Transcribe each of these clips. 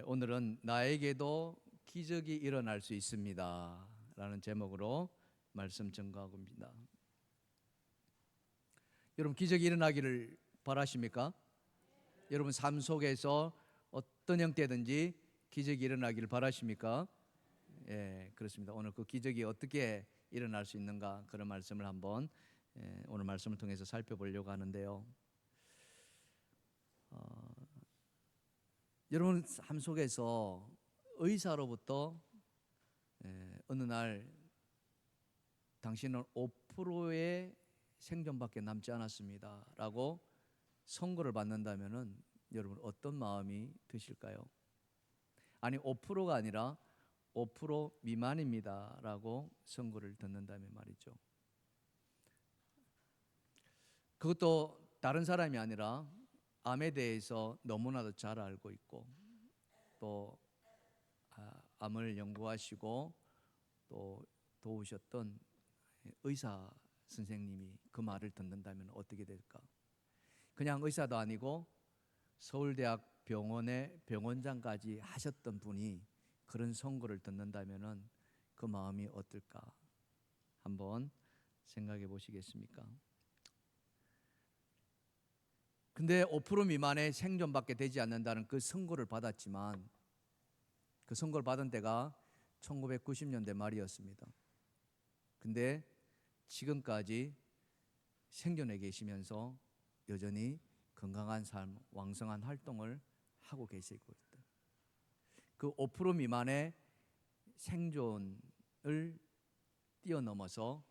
오늘은 나에게도 기적이 일어날 수 있습니다 라는 제목으로 말씀 전가하고 있습니다. 여러분, 기적이 일어나기를 바라십니까? 여러분 삶 속에서 어떤 형태든지 기적이 일어나기를 바라십니까? 그렇습니다. 오늘 그 기적이 어떻게 일어날 수 있는가, 그런 말씀을 한번 오늘 말씀을 통해서 살펴보려고 하는데요. 여러분 삶 속에서 의사로부터 어느 날 당신은 5%의 생존밖에 남지 않았습니다 라고 선고를 받는다면 여러분 어떤 마음이 드실까요? 아니 5%가 아니라 5% 미만입니다 라고 선고를 듣는다면 말이죠. 그것도 다른 사람이 아니라 암에 대해서 너무나도 잘 알고 있고 또 암을 연구하시고 또 도우셨던 의사 선생님이 그 말을 듣는다면 어떻게 될까? 그냥 의사도 아니고 서울대학 병원의 병원장까지 하셨던 분이 그런 선고를 듣는다면 그 마음이 어떨까? 한번 생각해 보시겠습니까? 근데 5% 미만의 생존밖에 되지 않는다는 그 선고를 받았지만 그 선고를 받은 때가 1990년대 말이었습니다. 근데 지금까지 생존해 계시면서 여전히 건강한 삶, 왕성한 활동을 하고 계시고 그 5% 미만의 생존을 뛰어넘어서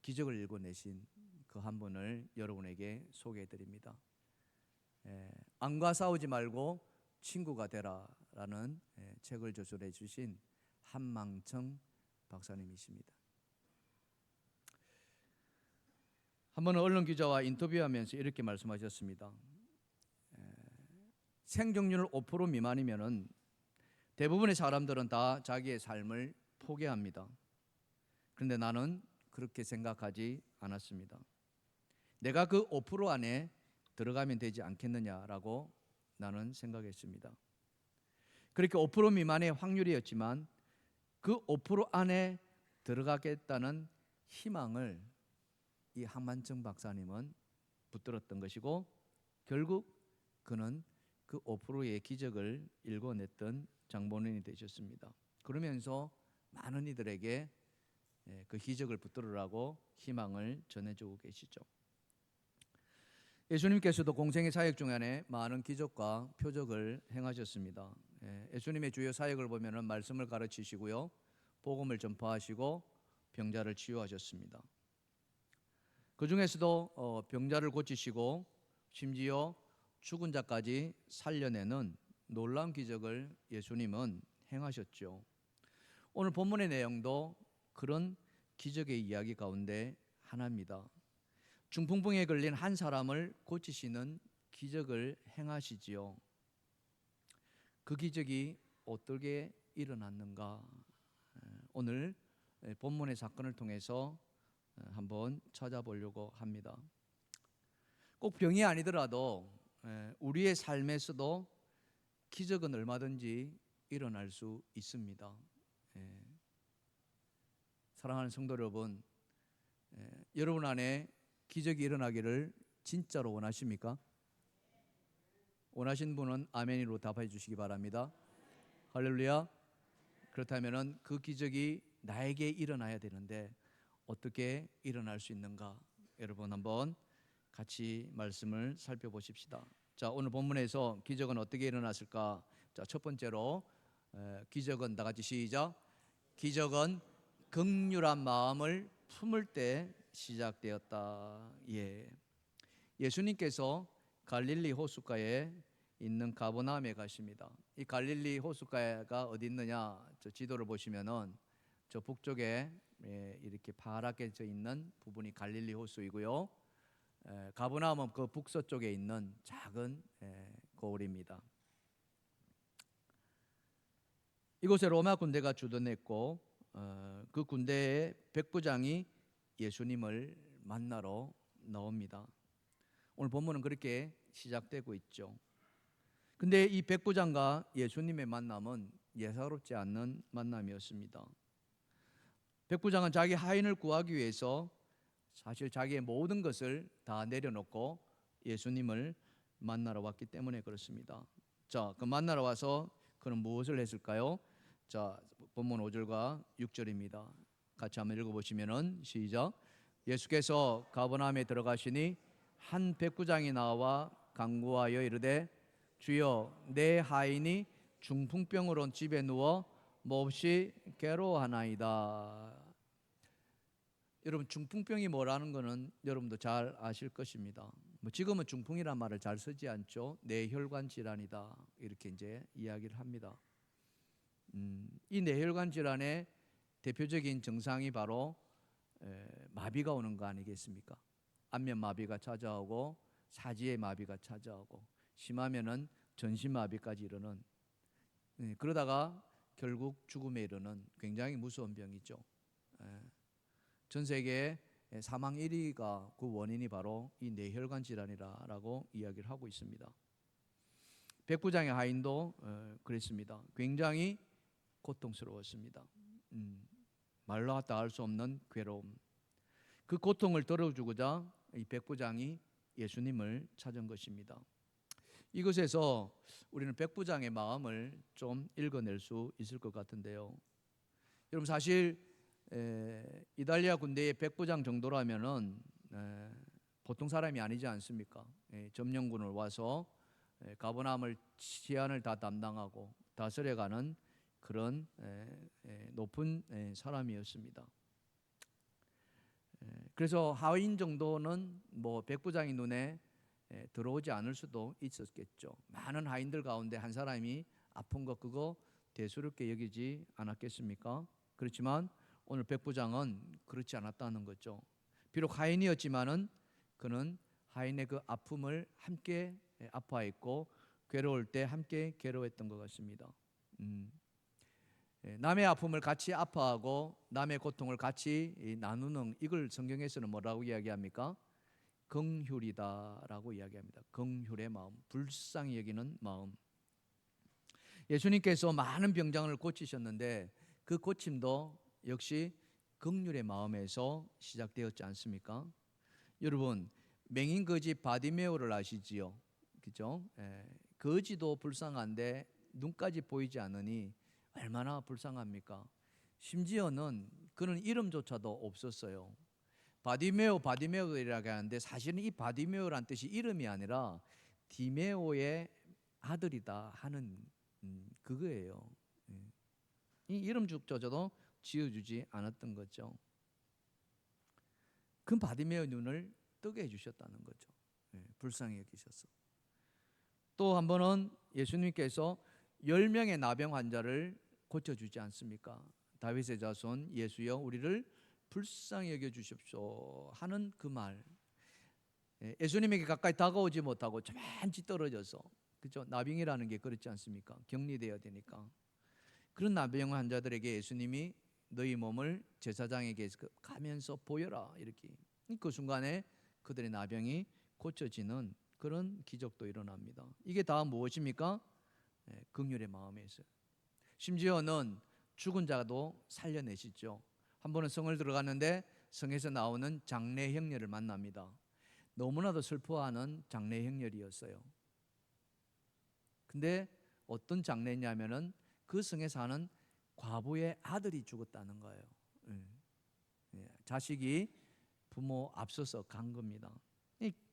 기적을 일궈내신 그 한 분을 여러분에게 소개해 드립니다. 암과 싸우지 말고 친구가 되라라는 책을 저술해 주신 한망청 박사님이십니다. 한 번은 언론 기자와 인터뷰하면서 이렇게 말씀하셨습니다. 생존율 5% 미만이면은 대부분의 사람들은 다 자기의 삶을 포기합니다. 그런데 나는 그렇게 생각하지 않았습니다. 내가 그 5% 안에 들어가면 되지 않겠느냐라고 나는 생각했습니다. 그렇게 5% 미만의 확률이었지만 그 5% 안에 들어가겠다는 희망을 이 한만청 박사님은 붙들었던 것이고 결국 그는 그 5%의 기적을 일궈냈던 장본인이 되셨습니다. 그러면서 많은 이들에게 그 기적을 붙들으라고 희망을 전해주고 계시죠. 예수님께서도 공생의 사역 중에 많은 기적과 표적을 행하셨습니다. 예수님의 주요 사역을 보면 말씀을 가르치시고요, 복음을 전파하시고 병자를 치유하셨습니다. 그 중에서도 병자를 고치시고 심지어 죽은 자까지 살려내는 놀라운 기적을 예수님은 행하셨죠. 오늘 본문의 내용도 그런 기적의 이야기 가운데 하나입니다. 중풍병에 걸린 한 사람을 고치시는 기적을 행하시지요. 그 기적이 어떻게 일어났는가? 오늘 본문의 사건을 통해서 한번 찾아보려고 합니다. 꼭 병이 아니더라도 우리의 삶에서도 기적은 얼마든지 일어날 수 있습니다. 사랑하는 성도 여러분, 여러분 안에 기적이 일어나기를 진짜로 원하십니까? 원하신 분은 아멘으로 답해 주시기 바랍니다. 할렐루야. 그렇다면 그 기적이 나에게 일어나야 되는데 어떻게 일어날 수 있는가? 여러분 한번 같이 말씀을 살펴보십시다. 자, 오늘 본문에서 기적은 어떻게 일어났을까? 자, 첫 번째로 기적은 다 같이 시작. 기적은 긍휼한 마음을 품을 때 시작되었다. 예수님께서 갈릴리 호숫가에 있는 가버나움에 가십니다. 이 갈릴리 호숫가가 어디 있느냐? 저 지도를 보시면은 저 북쪽에 이렇게 파랗게 져 있는 부분이 갈릴리 호수이고요. 가버나움은 그 북서쪽에 있는 작은 고을입니다. 이곳에 로마 군대가 주둔했고 그 군대의 백부장이 예수님을 만나러 나옵니다. 오늘 본문은 그렇게 시작되고 있죠. 근데 이 백부장과 예수님의 만남은 예사롭지 않는 만남이었습니다. 백부장은 자기 하인을 구하기 위해서 사실 자기의 모든 것을 다 내려놓고 예수님을 만나러 왔기 때문에 그렇습니다. 자, 그 만나러 와서 그는 무엇을 했을까요? 자, 본문 5절과 6절입니다. 같이 한번 읽어보시면은 시작. 예수께서 가버나움에 들어가시니 한 백부장이 나와 간구하여 이르되 주여 내 하인이 중풍병으로 집에 누워 몹시 괴로워하나이다. 여러분 중풍병이 뭐라는 것은 여러분도 잘 아실 것입니다. 뭐 지금은 중풍이란 말을 잘 쓰지 않죠. 뇌혈관 질환이다 이렇게 이제 이야기를 합니다. 이 뇌혈관 질환의 대표적인 증상이 바로 마비가 오는 거 아니겠습니까? 안면 마비가 찾아오고 사지의 마비가 찾아오고 심하면은 전신 마비까지 이르는 그러다가 결국 죽음에 이르는 굉장히 무서운 병이죠. 전 세계에 사망 1위가 그 원인이 바로 이 뇌혈관 질환이라고 이야기를 하고 있습니다. 백부장의 하인도 그랬습니다. 굉장히 고통스러웠습니다. 말로 다 할 수 없는 괴로움. 그 고통을 덜어주고자 이 백부장이 예수님을 찾은 것입니다. 이것에서 우리는 백부장의 마음을 좀 읽어낼 수 있을 것 같은데요. 여러분 사실 이탈리아 군대의 백부장 정도라면은 보통 사람이 아니지 않습니까? 점령군을 와서 가버나움을 치안을 다 담당하고 다스려가는 그런 높은 사람이었습니다. 그래서 하인 정도는 뭐 백부장의 눈에 들어오지 않을 수도 있었겠죠. 많은 하인들 가운데 한 사람이 아픈 거 그거 대수롭게 여기지 않았겠습니까? 그렇지만 오늘 백부장은 그렇지 않았다는 거죠. 비록 하인이었지만은 그는 하인의 그 아픔을 함께 아파했고 괴로울 때 함께 괴로웠던 것 같습니다. 남의 아픔을 같이 아파하고 남의 고통을 같이 나누는 이걸 성경에서는 뭐라고 이야기합니까? 긍휼이다라고 이야기합니다. 긍휼의 마음, 불쌍히 여기는 마음. 예수님께서 많은 병장을 고치셨는데 그 고침도 역시 긍휼의 마음에서 시작되었지 않습니까? 여러분 맹인 거지 바디메오를 아시지요? 그죠? 거지도 불쌍한데 눈까지 보이지 않으니 얼마나 불쌍합니까? 심지어는 그는 이름조차도 없었어요. 바디메오이라고 하는데 사실은 이 바디메오란 뜻이 이름이 아니라 디메오의 아들이다 하는 그거예요. 이 이름조차도 지어주지 않았던 거죠. 그 바디메오 눈을 뜨게 해주셨다는 거죠. 불쌍히 여기셔서. 또 한 번은 예수님께서 10명의 나병 환자를 고쳐주지 않습니까? 다윗의 자손 예수여 우리를 불쌍히 여겨주십시오 하는 그 말. 예수님에게 가까이 다가오지 못하고 저만치 떨어져서 그죠? 나병이라는 게 그렇지 않습니까? 격리되어야 되니까. 그런 나병 환자들에게 예수님이 너희 몸을 제사장에게 가면서 보여라 이렇게. 그 순간에 그들의 나병이 고쳐지는 그런 기적도 일어납니다. 이게 다 무엇입니까? 긍휼의 마음에서. 심지어는 죽은 자도 살려내시죠. 한 번은 성을 들어갔는데 성에서 나오는 장례 행렬을 만납니다. 너무나도 슬퍼하는 장례 행렬이었어요. 근데 어떤 장례냐면은 그 성에 사는 과부의 아들이 죽었다는 거예요. 자식이 부모 앞서서 간 겁니다.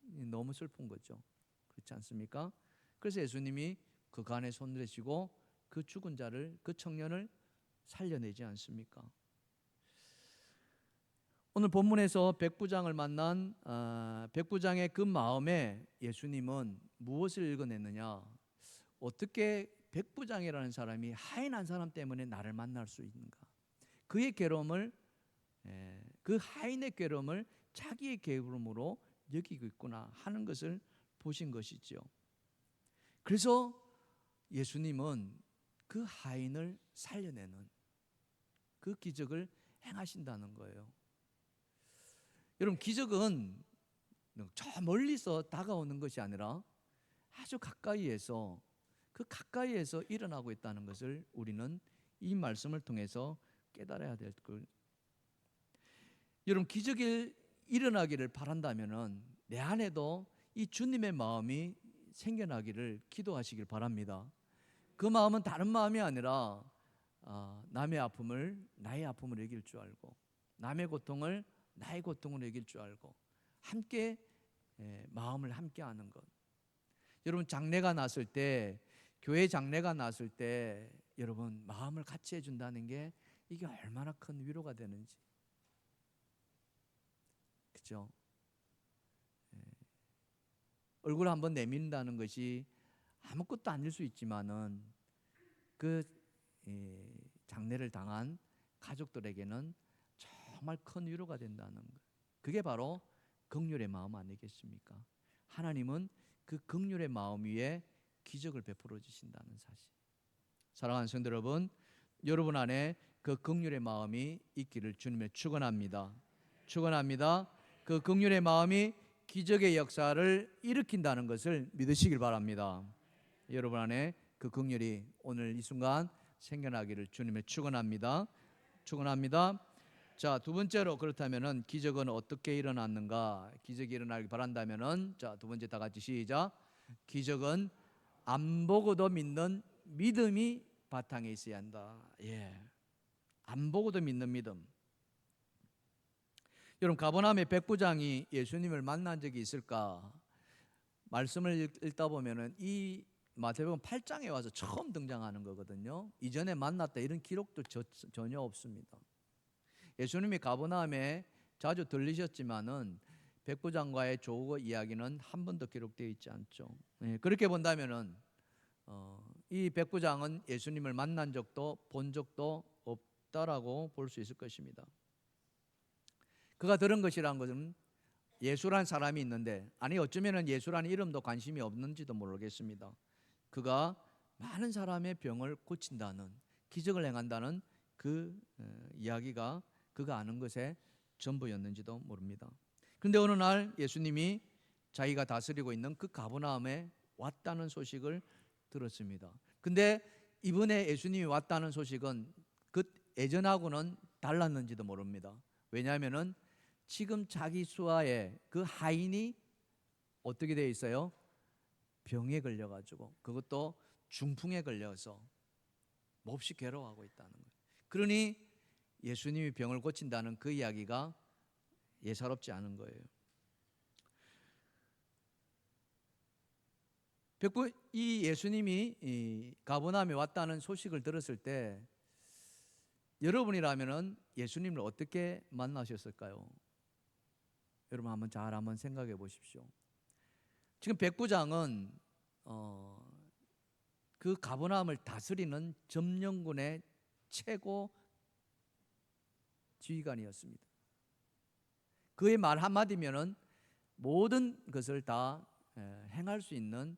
너무 슬픈 거죠. 그렇지 않습니까? 그래서 예수님이 그 간에 손대시고 그 죽은 자를 그 청년을 살려내지 않습니까? 오늘 본문에서 백부장을 만난 백부장의 그 마음에 예수님은 무엇을 읽어냈느냐? 어떻게 백부장이라는 사람이 하인 한 사람 때문에 나를 만날 수 있는가? 그의 괴로움을 그 하인의 괴로움을 자기의 괴로움으로 여기고 있구나 하는 것을 보신 것이죠. 그래서 예수님은 그 하인을 살려내는 그 기적을 행하신다는 거예요. 여러분 기적은 저 멀리서 다가오는 것이 아니라 아주 가까이에서 그 가까이에서 일어나고 있다는 것을 우리는 이 말씀을 통해서 깨달아야 될 걸. 여러분, 기적이 일어나기를 바란다면은 내 안에도 이 주님의 마음이 생겨나기를 기도하시길 바랍니다. 그 마음은 다른 마음이 아니라 남의 아픔을 나의 아픔으로 여길 줄 알고, 남의 고통을 나의 고통으로 여길 줄 알고, 함께 마음을 함께 하는 것. 여러분, 장례가 났을 때, 교회 장례가 났을 때 여러분 마음을 같이 해준다는 게 이게 얼마나 큰 위로가 되는지. 그죠? 얼굴 한번 내민다는 것이 아무것도 아닐 수 있지만은 그 장례를 당한 가족들에게는 정말 큰 위로가 된다는 것. 그게 바로 긍휼의 마음 아니겠습니까? 하나님은 그 긍휼의 마음 위에 기적을 베풀어 주신다는 사실. 사랑하는 성도 여러분, 여러분 안에 그 긍휼의 마음이 있기를 주님의 축원합니다. 축원합니다. 그 긍휼의 마음이 기적의 역사를 일으킨다는 것을 믿으시길 바랍니다. 여러분 안에 그 긍휼이 오늘 이 순간 생겨나기를 주님의 축원합니다. 축원합니다. 자, 두 번째로, 그렇다면은 기적은 어떻게 일어났는가? 기적이 일어나길 바란다면은, 자, 두 번째 다 같이 시작. 기적은 안 보고도 믿는 믿음이 바탕에 있어야 한다. 안 보고도 믿는 믿음. 여러분, 가버나움의 백부장이 예수님을 만난 적이 있을까? 말씀을 읽다 보면은 이 마태복음 8장에 와서 처음 등장하는 거거든요. 이전에 만났다 이런 기록도 전혀 없습니다. 예수님이 가버나움에 자주 들리셨지만은 백부장과의 조거 이야기는 한 번도 기록되어 있지 않죠. 그렇게 본다면은 이 백부장은 예수님을 만난 적도 본 적도 없다라고 볼 수 있을 것입니다. 그가 들은 것이란 것은 예수란 사람이 있는데, 아니 어쩌면은 예수라는 이름도 관심이 없는지도 모르겠습니다. 그가 많은 사람의 병을 고친다는, 기적을 행한다는 그 이야기가 그가 아는 것의 전부였는지도 모릅니다. 그런데 어느 날 예수님이 자기가 다스리고 있는 그 가버나움에 왔다는 소식을 들었습니다. 근데 이번에 예수님이 왔다는 소식은 그 예전하고는 달랐는지도 모릅니다. 왜냐하면은 지금 자기 수하에 그 하인이 어떻게 되어 있어요? 병에 걸려가지고, 그것도 중풍에 걸려서 몹시 괴로워하고 있다는 거예요. 그러니 예수님이 병을 고친다는 그 이야기가 예사롭지 않은 거예요. 이 예수님이 이 가버나움에 왔다는 소식을 들었을 때 여러분이라면은 예수님을 어떻게 만나셨을까요? 여러분 한번 생각해 보십시오. 지금 백부장은 그 가버나움을 다스리는 점령군의 최고 지휘관이었습니다. 그의 말 한마디면은 모든 것을 다 행할 수 있는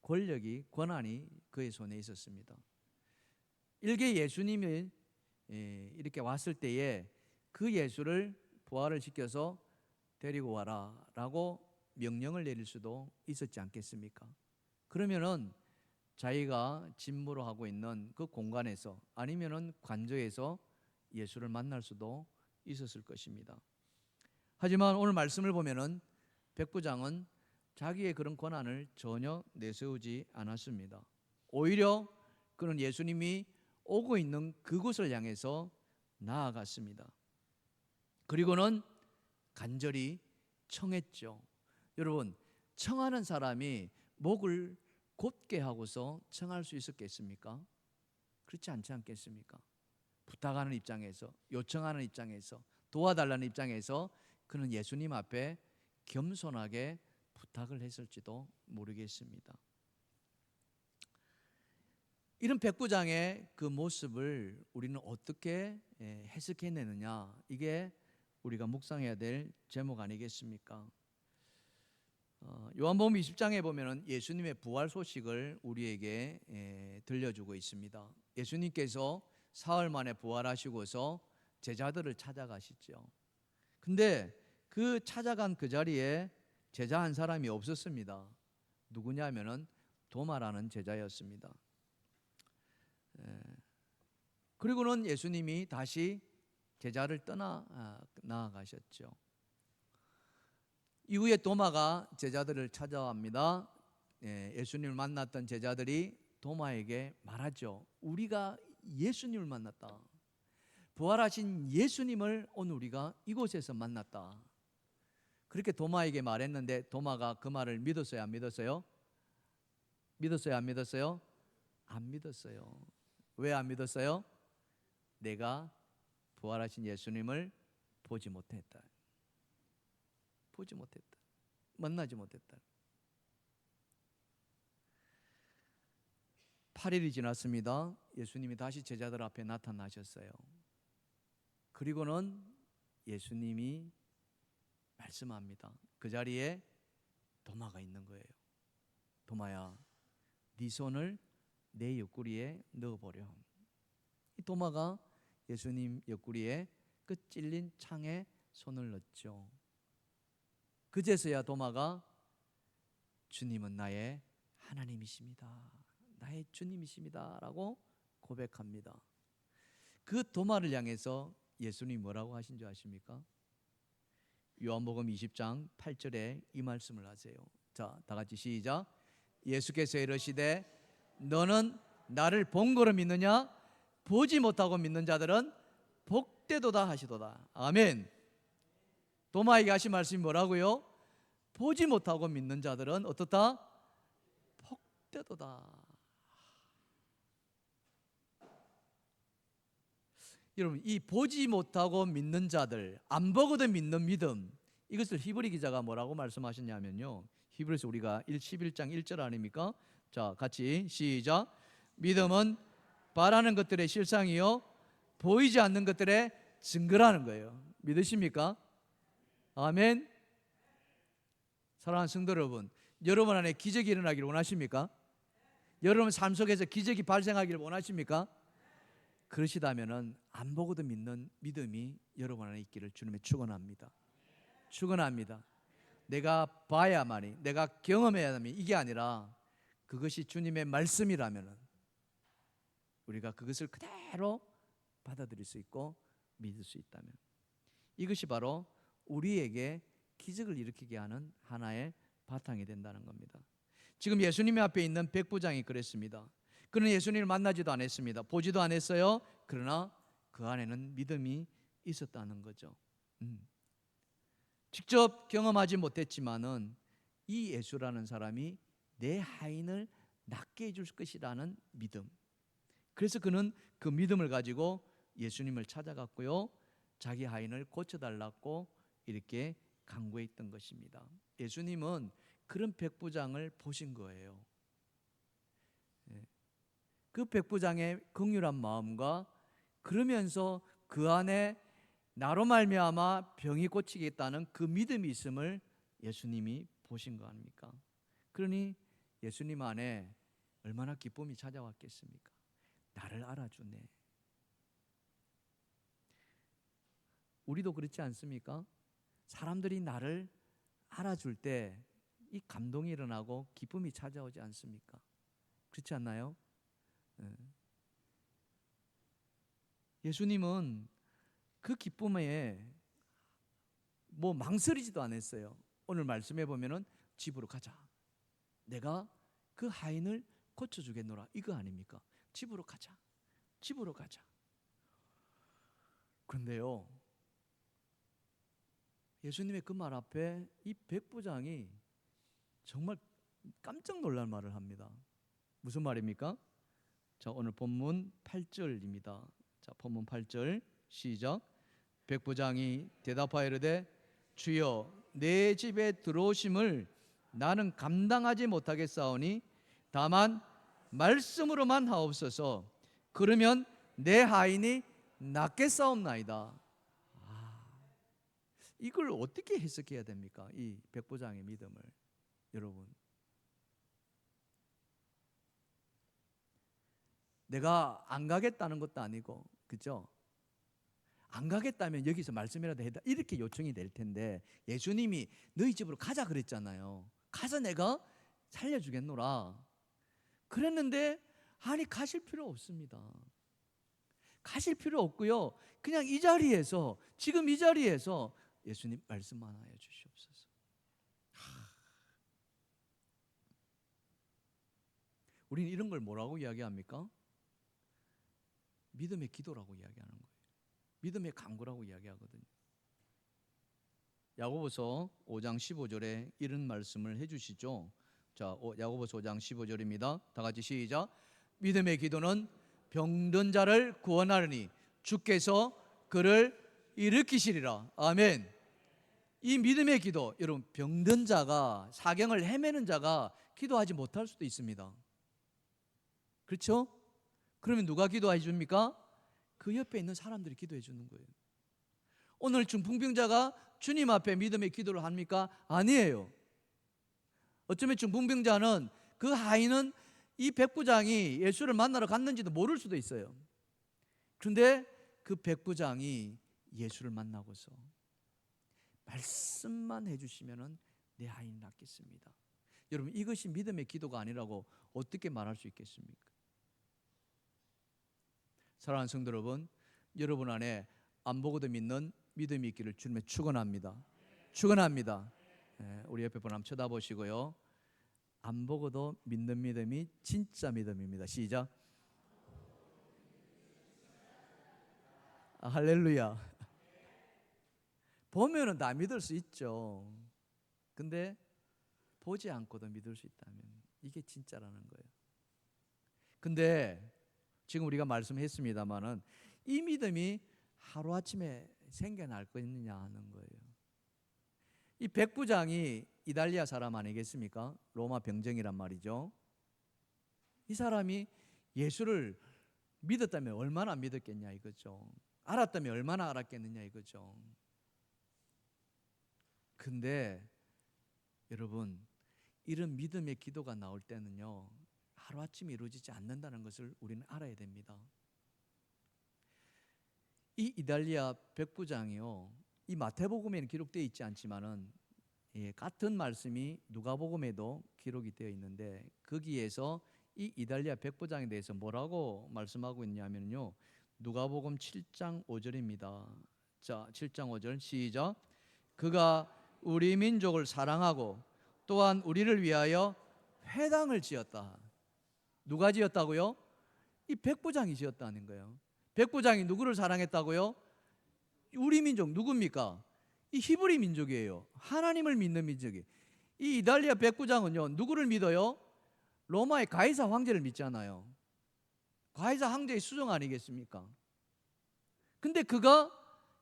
권력이, 권한이 그의 손에 있었습니다. 일개 예수님이 이렇게 왔을 때에 그 예수를 부활을 시켜서 데리고 와라 라고 명령을 내릴 수도 있었지 않겠습니까? 그러면은 자기가 집무로 하고 있는 그 공간에서, 아니면은 관저에서 예수를 만날 수도 있었을 것입니다. 하지만 오늘 말씀을 보면은 백부장은 자기의 그런 권한을 전혀 내세우지 않았습니다. 오히려 그는 예수님이 오고 있는 그곳을 향해서 나아갔습니다. 그리고는 간절히 청했죠. 여러분, 청하는 사람이 목을 곧게 하고서 청할 수 있었겠습니까? 그렇지 않지 않겠습니까? 부탁하는 입장에서, 요청하는 입장에서, 도와달라는 입장에서 그는 예수님 앞에 겸손하게 부탁을 했을지도 모르겠습니다. 이런 백부장의 그 모습을 우리는 어떻게 해석해내느냐, 이게 우리가 묵상해야 될 제목 아니겠습니까? 요한복음 20장에 보면은 예수님의 부활 소식을 우리에게 들려주고 있습니다. 예수님께서 사흘 만에 부활하시고서 제자들을 찾아가시죠. 근데 그 찾아간 그 자리에 제자 한 사람이 없었습니다. 누구냐면은 도마라는 제자였습니다. 그리고는 예수님이 다시 제자를 떠나 나아가셨죠. 이후에 도마가 제자들을 찾아갑니다. 예수님을 만났던 제자들이 도마에게 말하죠. 우리가 예수님을 만났다. 부활하신 예수님을 오늘 우리가 이곳에서 만났다. 그렇게 도마에게 말했는데 도마가 그 말을 믿었어요? 안 믿었어요? 믿었어요? 안 믿었어요? 안 믿었어요. 왜 안 믿었어요? 내가 부활하신 예수님을 보지 못했다. 보지 못했다. 만나지 못했다. 8일이 지났습니다. 예수님이 다시 제자들 앞에 나타나셨어요. 그리고는 예수님이 말씀합니다. 그 자리에 도마가 있는 거예요. 도마야, 네 손을 내 옆구리에 넣어보렴. 이 도마가 예수님 옆구리에 그 찔린 창에 손을 넣었죠. 그제서야 도마가 주님은 나의 하나님이십니다. 나의 주님이십니다. 라고 고백합니다. 그 도마를 향해서 예수님이 뭐라고 하신 줄 아십니까? 요한복음 20장 8절에 이 말씀을 하세요. 자, 다 같이 시작. 예수께서 이르시되 너는 나를 본 거로 믿느냐? 보지 못하고 믿는 자들은 복되도다 하시도다. 아멘. 도마에게 하신 말씀이 뭐라고요? 보지 못하고 믿는 자들은 어떻다? 복되도다. 여러분, 이 보지 못하고 믿는 자들, 안 보고도 믿는 믿음, 이것을 히브리 기자가 뭐라고 말씀하셨냐면요, 히브리서 우리가 11장 1절 아닙니까? 자, 같이 시작. 믿음은 바라는 것들의 실상이요 보이지 않는 것들의 증거라는 거예요. 믿으십니까? 아멘. 사랑하는 성도 여러분, 여러분 안에 기적이 일어나기를 원하십니까? 여러분 삶 속에서 기적이 발생하기를 원하십니까? 그러시다면은 안 보고도 믿는 믿음이 여러분 안에 있기를 주님의 축원합니다. 축원합니다. 내가 봐야만이, 내가 경험해야만이 이게 아니라 그것이 주님의 말씀이라면은 우리가 그것을 그대로 받아들일 수 있고 믿을 수 있다면 이것이 바로 우리에게 기적을 일으키게 하는 하나의 바탕이 된다는 겁니다. 지금 예수님 앞에 있는 백부장이 그랬습니다. 그는 예수님을 만나지도 않았습니다. 보지도 않았어요. 그러나 그 안에는 믿음이 있었다는 거죠. 직접 경험하지 못했지만은 이 예수라는 사람이 내 하인을 낫게 해줄 것이라는 믿음. 그래서 그는 그 믿음을 가지고 예수님을 찾아갔고요, 자기 하인을 고쳐달라고 이렇게 간구했던 것입니다. 예수님은 그런 백부장을 보신 거예요. 그 백부장의 긍휼한 마음과 그러면서 그 안에 나로 말미암아 병이 고치겠다는 그 믿음이 있음을 예수님이 보신 거 아닙니까? 그러니 예수님 안에 얼마나 기쁨이 찾아왔겠습니까? 나를 알아주네. 우리도 그렇지 않습니까? 사람들이 나를 알아줄 때 이 감동이 일어나고 기쁨이 찾아오지 않습니까? 그렇지 않나요? 예수님은 그 기쁨에 뭐 망설이지도 않았어요. 오늘 말씀해 보면은 집으로 가자. 내가 그 하인을 고쳐주겠노라. 이거 아닙니까? 집으로 가자. 집으로 가자. 그런데요, 예수님의 그 말 앞에 이 백부장이 정말 깜짝 놀랄 말을 합니다. 무슨 말입니까? 자, 오늘 본문 8절입니다. 자, 본문 8절 시작. 백부장이 대답하여 이르되 주여 내 집에 들어오심을 나는 감당하지 못하겠사오니 다만 말씀으로만 하옵소서. 그러면 내 하인이 낫겠사옵나이다. 이걸 어떻게 해석해야 됩니까? 이 백부장의 믿음을. 여러분, 내가 안 가겠다는 것도 아니고, 그죠? 안 가겠다면 여기서 말씀이라도 해다 이렇게 요청이 될 텐데 예수님이 너희 집으로 가자 그랬잖아요. 가서 내가 살려주겠노라. 그랬는데 아니 가실 필요 없습니다. 가실 필요 없고요. 그냥 이 자리에서 지금 이 자리에서 예수님 말씀만 하여 주시옵소서. 우리는 이런 걸 뭐라고 이야기합니까? 믿음의 기도라고 이야기하는 거예요. 믿음의 간구라고 이야기하거든요. 야고보서 5장 15절에 이런 말씀을 해주시죠. 자, 야고보서 5장 15절입니다. 다 같이 시작. 믿음의 기도는 병든 자를 구원하느니 주께서 그를 일으키시리라. 아멘. 이 믿음의 기도, 여러분, 병든 자가, 사경을 헤매는 자가 기도하지 못할 수도 있습니다. 그렇죠? 그러면 누가 기도해 줍니까? 그 옆에 있는 사람들이 기도해 주는 거예요. 오늘 중풍병자가 주님 앞에 믿음의 기도를 합니까? 아니에요. 어쩌면 중풍병자는, 그 하인은 이 백부장이 예수를 만나러 갔는지도 모를 수도 있어요. 그런데 그 백부장이 예수를 만나고서 말씀만 해주시면 내 하인이 낫겠습니다. 여러분, 이것이 믿음의 기도가 아니라고 어떻게 말할 수 있겠습니까? 사랑하는 성도 여러분, 여러분 안에 안 보고도 믿는 믿음이 있기를 주님의 축원합니다. 축원합니다. 우리 옆에 분 한번 쳐다보시고요. 안 보고도 믿는 믿음이 진짜 믿음입니다. 시작. 할렐루야. 보면은 다 믿을 수 있죠. 근데 보지 않고도 믿을 수 있다면 이게 진짜라는 거예요. 근데 지금 우리가 말씀했습니다마는 이 믿음이 하루아침에 생겨날 거 있느냐 하는 거예요. 이 백부장이 이달리아 사람 아니겠습니까? 로마 병정이란 말이죠. 이 사람이 예수를 믿었다면 얼마나 믿었겠냐 이거죠. 알았다면 얼마나 알았겠느냐 이거죠. 근데 여러분, 이런 믿음의 기도가 나올 때는요, 하루아침에 이루어지지 않는다는 것을 우리는 알아야 됩니다. 이 이달리아 백부장이요, 이 마태복음에는 기록되어 있지 않지만은 같은 말씀이 누가복음에도 기록이 되어 있는데, 거기에서 이 이달리아 백부장에 대해서 뭐라고 말씀하고 있냐면요, 누가복음 7장 5절입니다. 자, 7장 5절 시작. 그가 우리 민족을 사랑하고 또한 우리를 위하여 회당을 지었다. 누가 지었다고요? 이 백부장이 지었다는 거예요. 백부장이 누구를 사랑했다고요? 우리 민족 누굽니까? 이 히브리 민족이에요. 하나님을 믿는 민족이. 이 이달리아 백부장은요, 누구를 믿어요? 로마의 가이사 황제를 믿잖아요. 가이사 황제의 수종 아니겠습니까? 근데 그가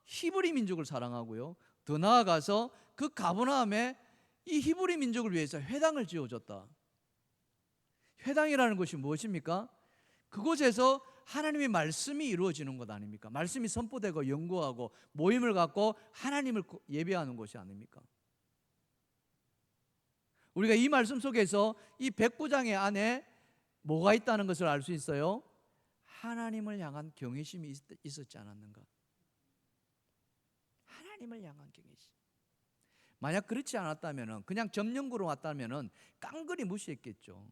히브리 민족을 사랑하고요, 더 나아가서 그 가버나움에 이 히브리 민족을 위해서 회당을 지어줬다. 회당이라는 것이 무엇입니까? 그곳에서 하나님의 말씀이 이루어지는 것 아닙니까? 말씀이 선포되고 연구하고 모임을 갖고 하나님을 예배하는 곳이 아닙니까? 우리가 이 말씀 속에서 이 백부장의 안에 뭐가 있다는 것을 알 수 있어요? 하나님을 향한 경외심이 있었지 않았는가? 하나님을 향한 경외심. 만약 그렇지 않았다면, 그냥 점령구로 왔다면 깡그리 무시했겠죠.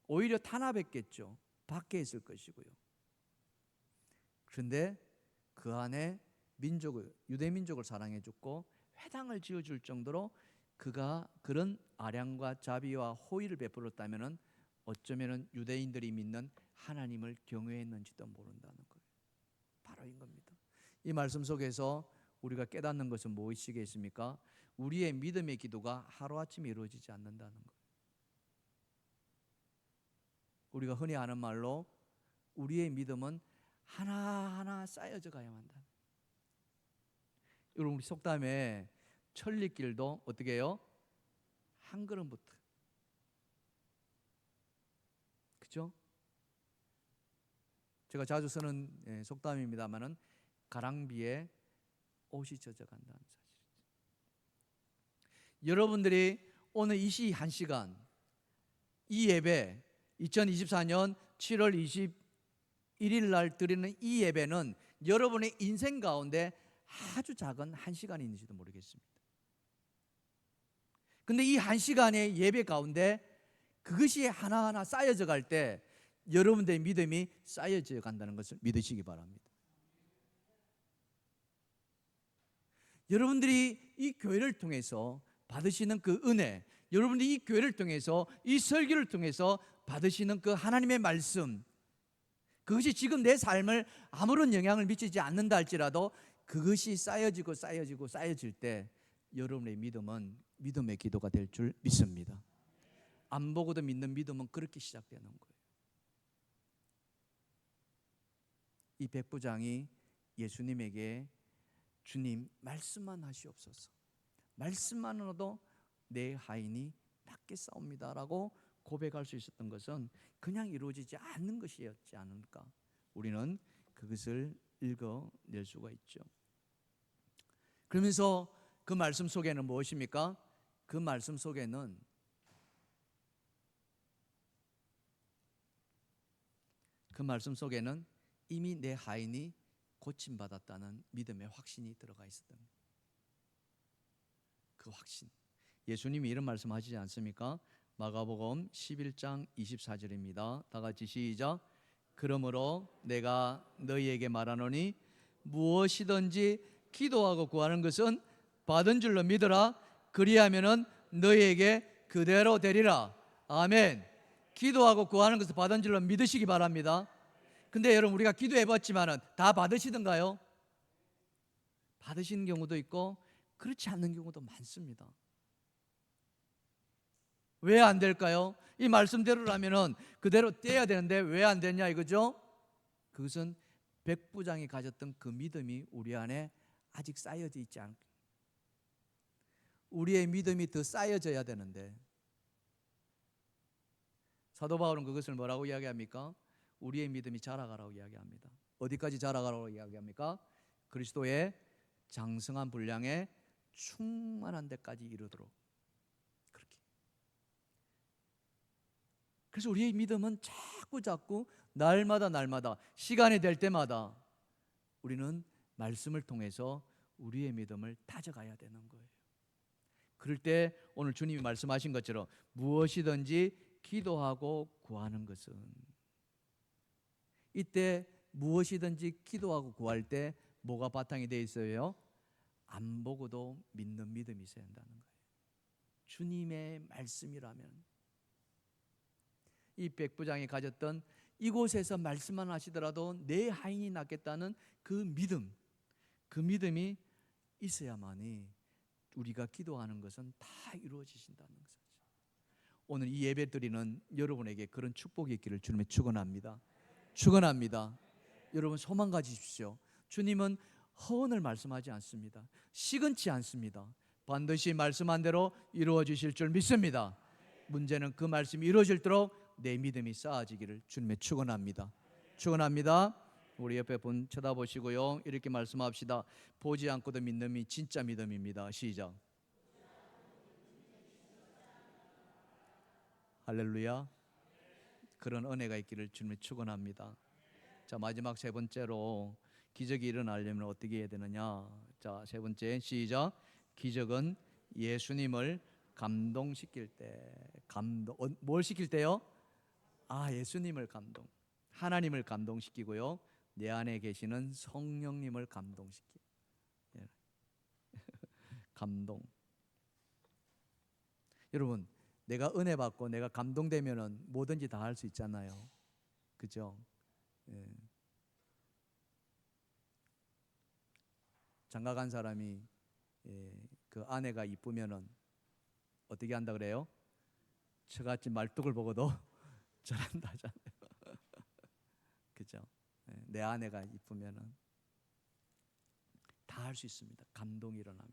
오히려 탄압했겠죠. 밖에 있을 것이고요. 그런데 그 안에 유대 민족을 사랑해 줬고 회당을 지어줄 정도로 그가 그런 아량과 자비와 호의를 베풀었다면 어쩌면 유대인들이 믿는 하나님을 경외했는지도 모른다는 거예요. 바로 이겁니다. 이 말씀 속에서 우리가 깨닫는 것은 무엇이겠습니까? 우리의 믿음의 기도가 하루아침에 이루어지지 않는다는 거예요. 우리가 흔히 하는 말로 우리의 믿음은 하나하나 쌓여져 가야만 한다. 여러분, 우리 속담에 천리길도 어떻게 해요? 한 걸음부터. 그죠? 제가 자주 쓰는 속담입니다만은 가랑비에 옷이 젖어간다는 사실. 여러분들이 오늘 이 시 한 시간, 이 예배, 2024년 7월 21일 날 드리는 이 예배는 여러분의 인생 가운데 아주 작은 한 시간인지도 모르겠습니다. 근데 이 한 시간의 예배 가운데 그것이 하나하나 쌓여져 갈 때 여러분들의 믿음이 쌓여져 간다는 것을 믿으시기 바랍니다. 여러분들이 이 교회를 통해서 받으시는 그 은혜, 여러분들이 이 교회를 통해서 이 설교를 통해서 받으시는 그 하나님의 말씀, 그것이 지금 내 삶을 아무런 영향을 미치지 않는다 할지라도 그것이 쌓여지고 쌓여지고 쌓여질 때 여러분의 믿음은 믿음의 기도가 될 줄 믿습니다. 안 보고도 믿는 믿음은 그렇게 시작되는 거예요. 이 백부장이 예수님에게 주님 말씀만 하시옵소서, 말씀만으로도 내 하인이 낫게 싸웁니다라고 고백할 수 있었던 것은 그냥 이루어지지 않는 것이었지 않을까, 우리는 그것을 읽어낼 수가 있죠. 그러면서 그 말씀 속에는 무엇입니까? 그 말씀 속에는 이미 내 하인이 고침받았다는 믿음의 확신이 들어가 있었던 그 확신. 예수님이 이런 말씀하시지 않습니까? 마가복음 11장 24절입니다. 다 같이 시작. 그러므로 내가 너희에게 말하노니 무엇이든지 기도하고 구하는 것은 받은 줄로 믿어라. 그리하면은 너희에게 그대로 되리라. 아멘. 기도하고 구하는 것을 받은 줄로 믿으시기 바랍니다. 근데 여러분, 우리가 기도해 봤지만은 다 받으시던가요? 받으시는 경우도 있고 그렇지 않는 경우도 많습니다. 왜 안 될까요? 이 말씀대로라면은 그대로 떼야 되는데 왜 안 되냐 이거죠? 그것은 백부장이 가졌던 그 믿음이 우리 안에 아직 쌓여져 있지 않고, 우리의 믿음이 더 쌓여져야 되는데, 사도 바울은 그것을 뭐라고 이야기합니까? 우리의 믿음이 자라가라고 이야기합니다. 어디까지 자라가라고 이야기합니까? 그리스도의 장성한 분량에 충만한 데까지 이르도록. 그렇게. 그래서 우리의 믿음은 자꾸 날마다 시간이 될 때마다 우리는 말씀을 통해서 우리의 믿음을 다져가야 되는 거예요. 그럴 때 오늘 주님이 말씀하신 것처럼 무엇이든지 기도하고 구하는 것은, 이때 무엇이든지 기도하고 구할 때 뭐가 바탕이 되어 있어요? 안 보고도 믿는 믿음이 있어야 한다는 거예요. 주님의 말씀이라면, 이 백부장이 가졌던 이곳에서 말씀만 하시더라도 내 하인이 낫겠다는 그 믿음이 있어야만이 우리가 기도하는 것은 다 이루어지신다는 것이죠. 오늘 이 예배 드리는 여러분에게 그런 축복이 있기를 주님의 축원합니다. 여러분 소망 가지십시오. 주님은 허언을 말씀하지 않습니다. 시건치 않습니다. 반드시 말씀한 대로 이루어 주실 줄 믿습니다. 문제는 그 말씀이 이루어질도록 내 믿음이 쌓아지기를 주님의 축원합니다. 우리 옆에 분 쳐다보시고요, 이렇게 말씀합시다. 보지 않고도 믿는 믿음이 진짜 믿음입니다. 시작. 할렐루야. 그런 은혜가 있기를 주님의 축원합니다. 자, 마지막 세 번째로 기적이 일어나려면 어떻게 해야 되느냐? 자, 세 번째 시작. 기적은 예수님을 감동시킬 때, 뭘 시킬 때요? 예수님을 하나님을 감동시키고요, 내 안에 계시는 성령님을 감동시키. 감동. 여러분, 내가 은혜 받고 내가 감동되면은 뭐든지 다 할 수 있잖아요. 그죠? 장가 간 사람이 그 아내가 이쁘면은 어떻게 한다 그래요? 저같이 말뚝을 보고도 잘한다잖아요. 그죠? 내 아내가 이쁘면은 다 할 수 있습니다. 감동이 일어나면.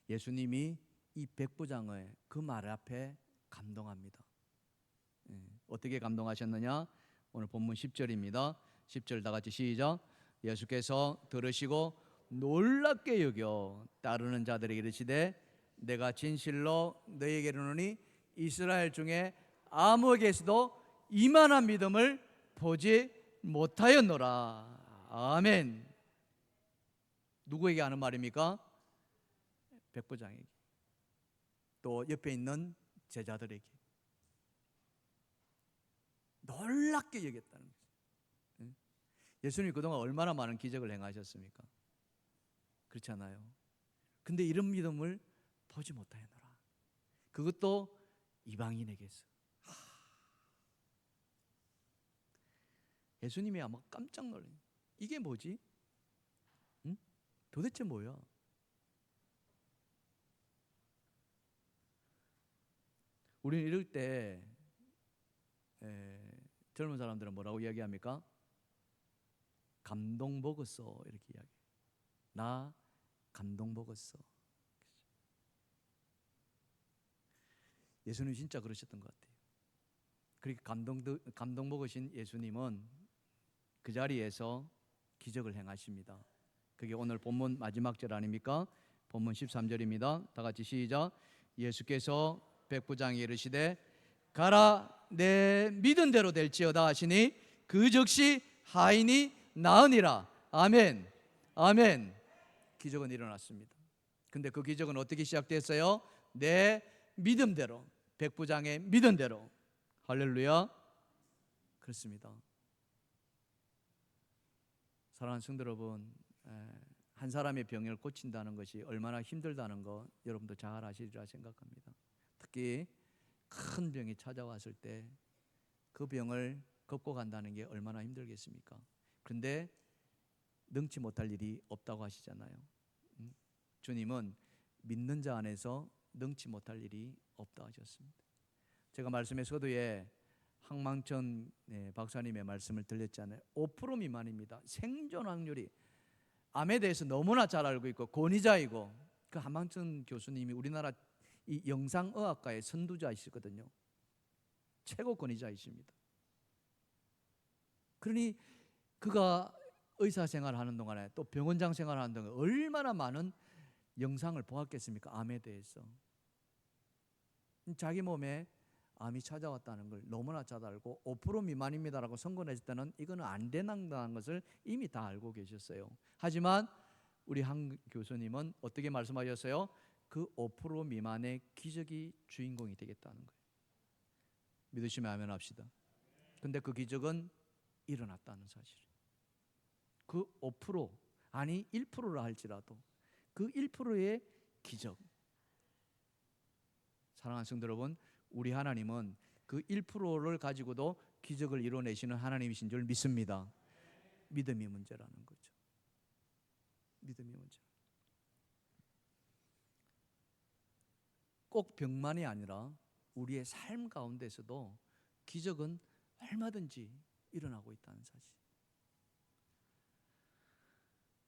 예수님이 이 백부장의 그 말 앞에 감동합니다. 어떻게 감동하셨느냐? 오늘 본문 10절입니다. 10절 다 같이 시작. 예수께서 들으시고 놀랍게 여겨 따르는 자들에게 이르시되 내가 진실로 너희에게 이르노니 이스라엘 중에 아무에게서도 이만한 믿음을 보지 못하였노라. 아멘. 누구에게 하는 말입니까? 백부장에게, 또 옆에 있는 제자들에게. 놀랍게 여겼다는 거죠. 예수님이 그동안 얼마나 많은 기적을 행하셨습니까? 그렇잖아요. 근데 이런 믿음을 보지 못하였노라. 그것도 이방인에게서. 예수님이 아마 깜짝 놀라요. 이게 뭐지? 응? 도대체 뭐야? 우리는 이럴 때 젊은 사람들은 뭐라고 이야기합니까? 감동 먹었어, 이렇게 이야기. 나 감동 먹었어. 예수님 진짜 그러셨던 것 같아요. 그렇게 감동 먹으신 예수님은 그 자리에서 기적을 행하십니다. 그게 오늘 본문 마지막 절 아닙니까? 본문 13절입니다. 다 같이 시작. 예수께서 백부장에게 이르시되 가라, 내 믿은 대로 될지어다 하시니 그 즉시 하인이 나으니라. 아멘. 아멘. 기적은 일어났습니다. 근데 그 기적은 어떻게 시작됐어요? 내 믿음대로, 백부장의 믿음대로. 할렐루야. 그렇습니다. 사랑하는 성도 여러분, 한 사람의 병을 고친다는 것이 얼마나 힘들다는 거 여러분도 잘 아시리라 생각합니다. 특히 큰 병이 찾아왔을 때 그 병을 극복한다는 게 얼마나 힘들겠습니까? 그런데 능치 못할 일이 없다고 하시잖아요. 주님은 믿는 자 안에서 능치 못할 일이 없다 하셨습니다. 제가 말씀의 서두에 항망천 박사님의 말씀을 들렸잖아요. 5% 미만입니다. 생존 확률이. 암에 대해서 너무나 잘 알고 있고 권위자이고, 그 항망천 교수님이 우리나라 이 영상의학과의 선두자이시거든요. 최고 권위자이십니다. 그러니 그가 의사 생활하는 동안에 또 병원장 생활하는 동안에 얼마나 많은 영상을 보았겠습니까? 암에 대해서. 자기 몸에 암이 찾아왔다는 걸 너무나 잘 알고 5% 미만입니다라고 선고했을 때는 이거는 안 된다는 것을 이미 다 알고 계셨어요. 하지만 우리 한 교수님은 어떻게 말씀하셨어요? 그 5% 미만의 기적이 주인공이 되겠다는 거예요. 믿으시면 아멘 합시다. 근데 그 기적은 일어났다는 사실. 그 5% 아니 1%라 할지라도 그 1%의 기적. 사랑하는 성도 여러분, 우리 하나님은 그 1%를 가지고도 기적을 이뤄내시는 하나님이신 줄 믿습니다. 믿음이 문제라는 거죠. 믿음이 문제. 꼭 병만이 아니라 우리의 삶 가운데서도 기적은 얼마든지 일어나고 있다는 사실.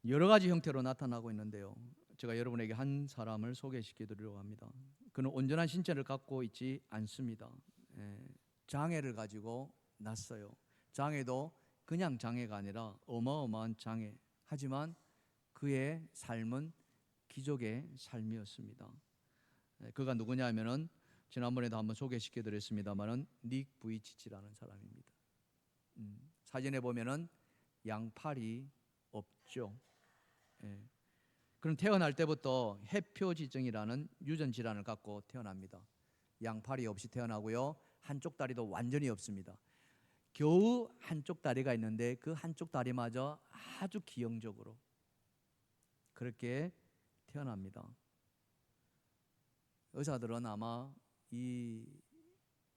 여러 가지 형태로 나타나고 있는데요. 제가 여러분에게 한 사람을 소개시켜 드리려고 합니다. 그는 온전한 신체를 갖고 있지 않습니다. 장애를 가지고 났어요. 장애도 그냥 장애가 아니라 어마어마한 장애. 하지만 그의 삶은 기적의 삶이었습니다. 그가 누구냐 하면은 지난번에도 한번 소개시켜 드렸습니다만은 닉 부이치치라는 사람입니다. 사진에 보면은 양팔이 없죠. 그는 태어날 때부터 해표지증이라는 유전 질환을 갖고 태어납니다. 양팔이 없이 태어나고요. 한쪽 다리도 완전히 없습니다. 겨우 한쪽 다리가 있는데 그 한쪽 다리마저 아주 기형적으로 그렇게 태어납니다. 의사들은 아마 이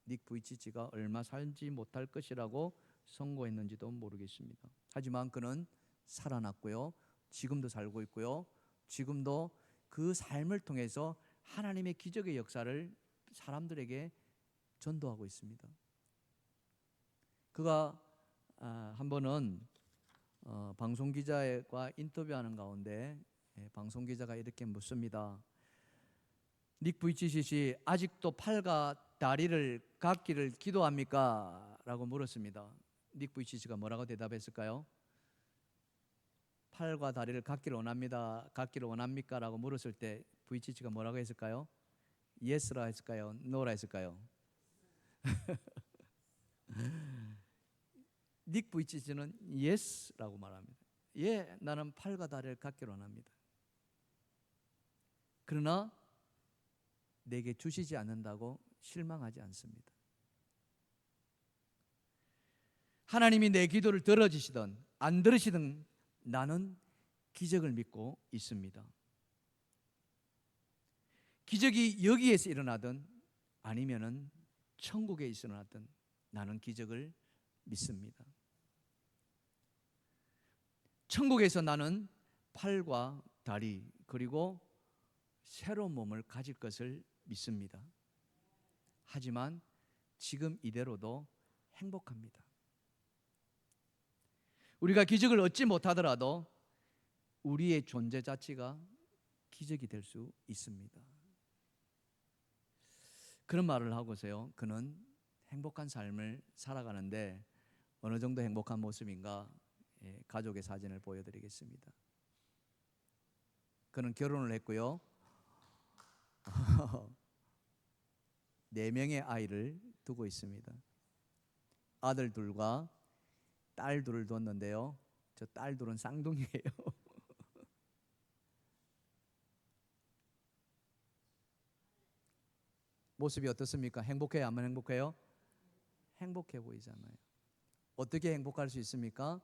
닉 부이치치가 얼마 살지 못할 것이라고 선고했는지도 모르겠습니다. 하지만 그는 살아났고요. 지금도 살고 있고요. 지금도 그 삶을 통해서 하나님의 기적의 역사를 사람들에게 전도하고 있습니다. 그가 한 번은 방송기자와 인터뷰하는 가운데 방송기자가 이렇게 묻습니다. 닉 부이치치 씨 아직도 팔과 다리를 갖기를 기도합니까? 라고 물었습니다. 닉 부이치치가 뭐라고 대답했을까요? 팔과 다리를 갖기를 원합니다. 갖기를 원합니까? 라고 물었을 때 부이치치가 뭐라고 했을까요? Yes라 했을까요? No라 했을까요? 닉 부이치치는 Yes라고 말합니다. 예, 나는 팔과 다리를 갖기를 원합니다. 그러나 내게 주시지 않는다고 실망하지 않습니다. 하나님이 내 기도를 들어주시든 안 들으시든 나는 기적을 믿고 있습니다. 기적이 여기에서 일어나든 아니면은 천국에 일어나든 나는 기적을 믿습니다. 천국에서 나는 팔과 다리 그리고 새로운 몸을 가질 것을 믿습니다. 하지만 지금 이대로도 행복합니다. 우리가 기적을 얻지 못하더라도 우리의 존재 자체가 기적이 될 수 있습니다. 그런 말을 하고서요, 그는 행복한 삶을 살아가는데 어느 정도 행복한 모습인가, 가족의 사진을 보여드리겠습니다. 그는 결혼을 했고요, 4명의 아이를 두고 있습니다. 아들 둘과 딸 둘을 뒀는데요, 저 딸 둘은 쌍둥이에요. 모습이 어떻습니까? 행복해요? 안 행복해요? 행복해 보이잖아요. 어떻게 행복할 수 있습니까?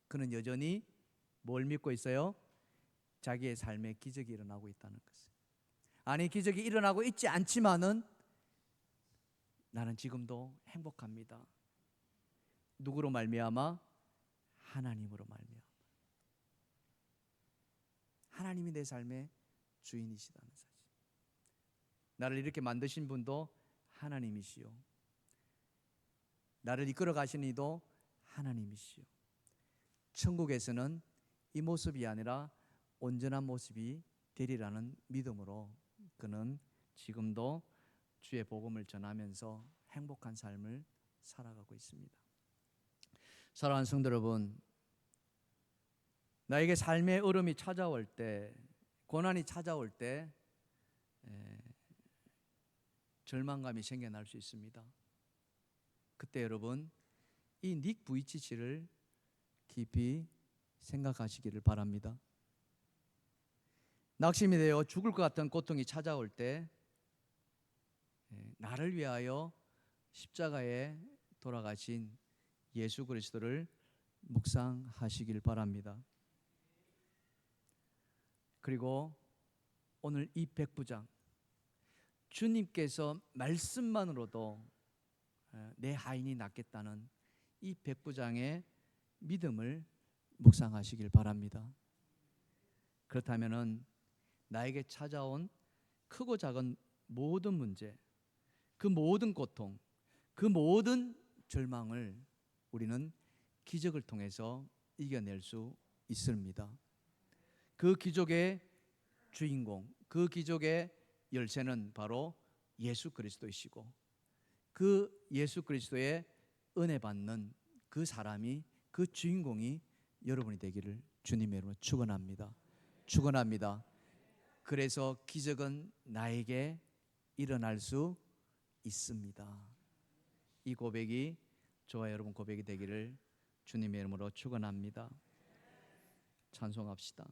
그는 여전히 뭘 믿고 있어요? 자기의 삶에 기적이 일어나고 있다는 것을. 아니, 기적이 일어나고 있지 않지만은 나는 지금도 행복합니다. 누구로 말미암아? 하나님으로 말미암아. 하나님이 내 삶의 주인이시다는 사실. 나를 이렇게 만드신 분도 하나님이시요, 나를 이끌어 가신 이도 하나님이시요, 천국에서는 이 모습이 아니라 온전한 모습이 되리라는 믿음으로 그는 지금도 주의 복음을 전하면서 행복한 삶을 살아가고 있습니다. 사랑하는 성도 여러분, 나에게 삶의 얼음이 찾아올 때, 고난이 찾아올 때 절망감이 생겨날 수 있습니다. 그때 여러분, 이 닉 부이치치를 깊이 생각하시기를 바랍니다. 낙심이 되어 죽을 것 같은 고통이 찾아올 때 나를 위하여 십자가에 돌아가신 예수 그리스도를 묵상하시길 바랍니다. 그리고 오늘 이 백부장, 주님께서 말씀만으로도 내 하인이 낫겠다는 이 백부장의 믿음을 묵상하시길 바랍니다. 그렇다면은 나에게 찾아온 크고 작은 모든 문제, 그 모든 고통, 그 모든 절망을 우리는 기적을 통해서 이겨낼 수 있습니다. 그 기적의 주인공, 그 기적의 열쇠는 바로 예수 그리스도이시고, 그 예수 그리스도의 은혜 받는 그 사람이, 그 주인공이 여러분이 되기를 주님의 이름으로 축원합니다. 축원합니다. 그래서 기적은 나에게 일어날 수 있습니다. 이 고백이 저와 여러분 고백이 되기를 주님의 이름으로 축원합니다. 찬송합시다.